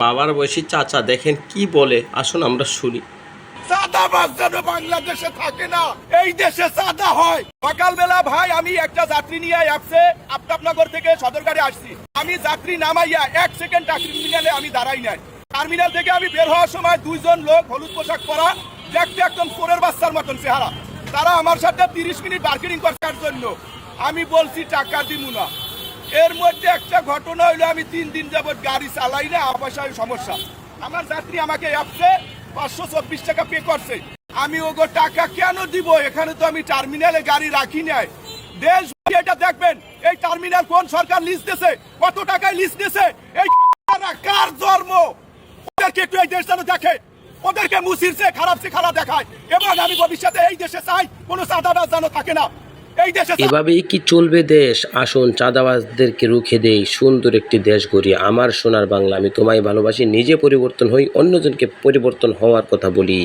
বাবার বয়সী চাচা দেখেন কি বলে, আসুন আমরা শুনি। চাঁদাবাজ যেন বাংলাদেশে থাকে না, এই দেশে চাঁদা হয়। সকালবেলা ভাই আমি একটা যাত্রী নিয়ে অ্যাপসে আফতাবনগর থেকে সদরঘাটে আসছি। আমি যাত্রী নামাইয়া 1 সেকেন্ড টার্মিনালে আমি দাঁড়াই নাই। টার্মিনাল থেকে আমি বের হওয়ার সময় 2 জন লোক হলুদ পোশাক পরা, দেখতে একদম চোরের বাচ্চার মতন চেহারা, তারা আমার সাথে 30 মিনিট বার্গেনিং করার জন্য। আমি বলছি টাকা দিব না। এর মধ্যে একটা ঘটনা হইলো, আমি 3 দিন যাবত গাড়ি চালাই না, পয়সার সমস্যা। আমার যাত্রী আমাকে অ্যাপসে 524 টাকা পে করছে। আমি ওগো টাকা কেন দিব? এখানে তো আমি টার্মিনালে গাড়ি রাখি নাই। দেশ এটা দেখবেন, এই টার্মিনাল কোন সরকার লিজ দিয়েছে, কত টাকায় লিজ দিয়েছে, এই কার জন্ম? ওদেরকে একটু এই দেশ যেন দেখে, ওদেরকে মুসিরছে খারাপ সে খারাপ দেখায়। এবং আমি ভবিষ্যতে এই দেশে চাই কোনো চাঁদাবাজ যেন থাকে না এই দেশে। এভাবেই কি চলবে দেশ? আসুন চাঁদাবাজদেরকে রুখে দেই, সুন্দর একটি দেশ গড়ি। আমার সোনার বাংলা, আমি তোমায় ভালোবাসি, নিজে পরিবর্তন হই, অন্যজনকে পরিবর্তন হওয়ার কথা বলি।